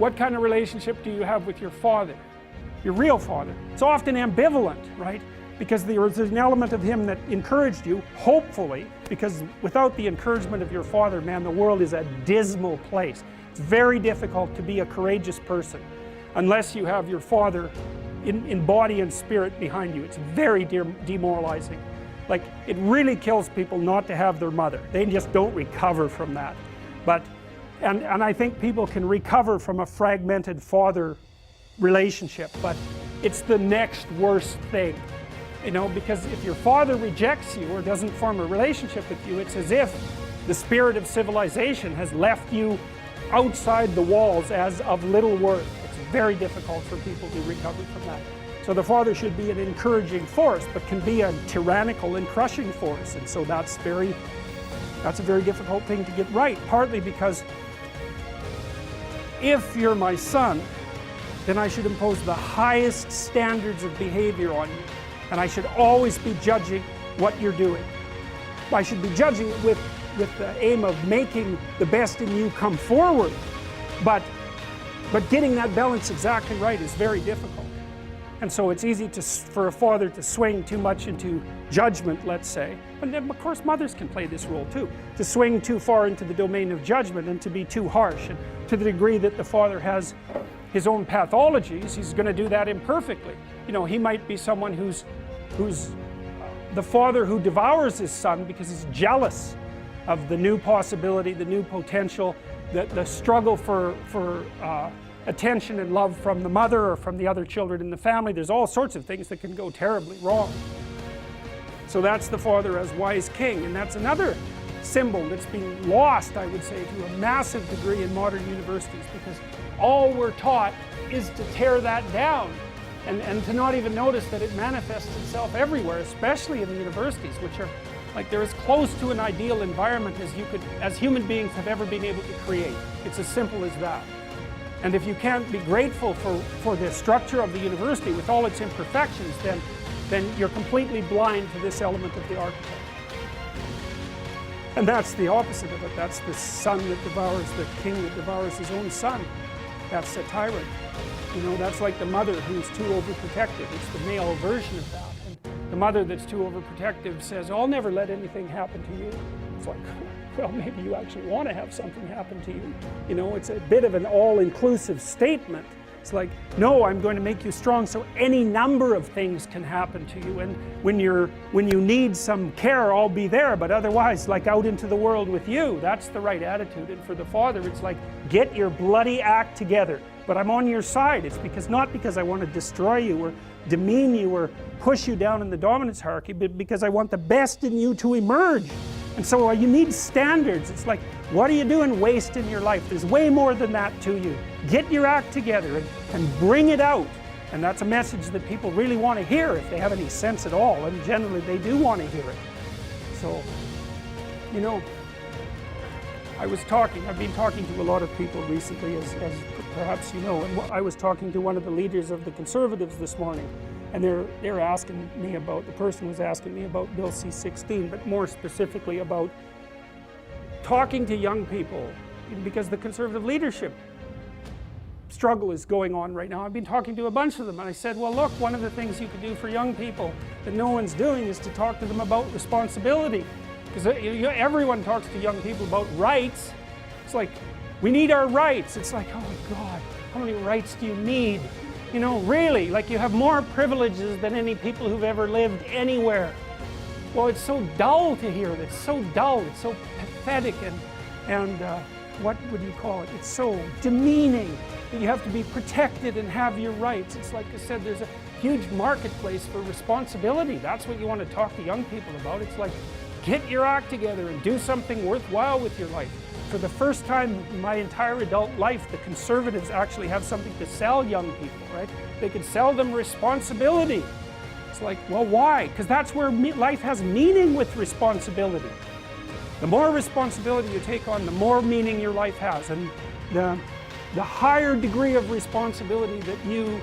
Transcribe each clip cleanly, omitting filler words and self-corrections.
what kind of relationship do you have with your father, your real father? It's often ambivalent, right? Because there was an element of him that encouraged you, hopefully, because without the encouragement of your father, man, the world is a dismal place. It's very difficult to be a courageous person unless you have your father in body and spirit behind you. It's very demoralizing. Like, it really kills people not to have their mother. They just don't recover from that. But, and I think people can recover from a fragmented father relationship, but it's the next worst thing. You know, because if your father rejects you or doesn't form a relationship with you, it's as if the spirit of civilization has left you outside the walls as of little worth. It's very difficult for people to recover from that. So the father should be an encouraging force, but can be a tyrannical and crushing force, and so that's a very difficult thing to get right, partly because if you're my son, then I should impose the highest standards of behavior on you, and I should always be judging what you're doing. I should be judging it with the aim of making the best in you come forward, but getting that balance exactly right is very difficult. And so it's easy for a father to swing too much into judgment, let's say. And then, of course, mothers can play this role too. To swing too far into the domain of judgment and to be too harsh. And to the degree that the father has his own pathologies, he's going to do that imperfectly. You know, he might be someone who's the father who devours his son because he's jealous of the new possibility, the new potential, the struggle for attention and love from the mother or from the other children in the family. There's all sorts of things that can go terribly wrong. So that's the father as wise king, and that's another symbol that's been lost, I would say, to a massive degree in modern universities, because all we're taught is to tear that down and to not even notice that it manifests itself everywhere, especially in the universities, which are like they're as close to an ideal environment as human beings have ever been able to create. It's as simple as that. And if you can't be grateful for the structure of the university with all its imperfections, then you're completely blind to this element of the archetype. And that's the opposite of it. That's the son that devours, the king that devours his own son. That's a tyrant. You know, that's like the mother who's too overprotective. It's the male version of that. And the mother that's too overprotective says, I'll never let anything happen to you. It's like, well, maybe you actually want to have something happen to you. You know, it's a bit of an all-inclusive statement. It's like, no, I'm going to make you strong so any number of things can happen to you. And when you need some care, I'll be there. But otherwise, like out into the world with you, that's the right attitude. And for the father, it's like, get your bloody act together. But I'm on your side. It's not because I want to destroy you or demean you or push you down in the dominance hierarchy, but because I want the best in you to emerge. And so you need standards. It's like, what are you doing wasting your life? There's way more than that to you. Get your act together and bring it out. And that's a message that people really want to hear if they have any sense at all. And generally they do want to hear it. So, you know, I've been talking to a lot of people recently, as perhaps you know, and I was talking to one of the leaders of the Conservatives this morning. And they're asking me about, the person was asking me about Bill C-16, but more specifically about talking to young people, because the Conservative leadership struggle is going on right now. I've been talking to a bunch of them, and I said, well, look, one of the things you could do for young people that no one's doing is to talk to them about responsibility. Because everyone talks to young people about rights. It's like, we need our rights. It's like, oh God, how many rights do you need? You know, really, like you have more privileges than any people who've ever lived anywhere. Well, it's so dull to hear this, so dull, it's so pathetic and what would you call it? It's so demeaning that you have to be protected and have your rights. It's like I said, there's a huge marketplace for responsibility. That's what you want to talk to young people about. It's like, get your act together and do something worthwhile with your life. For the first time in my entire adult life, the Conservatives actually have something to sell young people, right? They could sell them responsibility. It's like, well, why? Because that's where life has meaning with responsibility. The more responsibility you take on, the more meaning your life has. And the higher degree of responsibility that you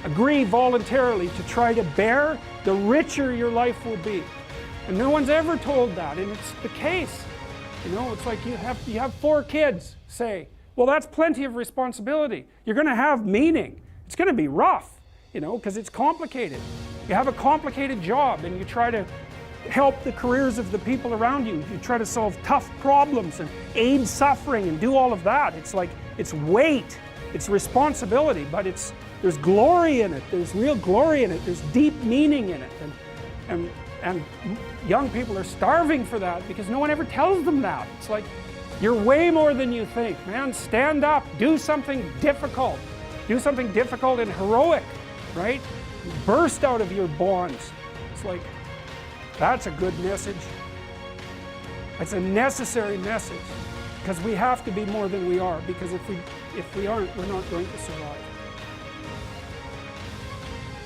agree voluntarily to try to bear, the richer your life will be. And no one's ever told that, and it's the case. You know, it's like you have 4 kids, say. Well, that's plenty of responsibility. You're going to have meaning. It's going to be rough, you know, because it's complicated. You have a complicated job and you try to help the careers of the people around you. You try to solve tough problems and aid suffering and do all of that. It's like, it's weight, it's responsibility, but there's glory in it. There's real glory in it. There's deep meaning in it. And young people are starving for that because no one ever tells them that. It's like, you're way more than you think, man. Stand up, do something difficult. Do something difficult and heroic, right? Burst out of your bonds. It's like, that's a good message. It's a necessary message because we have to be more than we are, because if we aren't, we're not going to survive.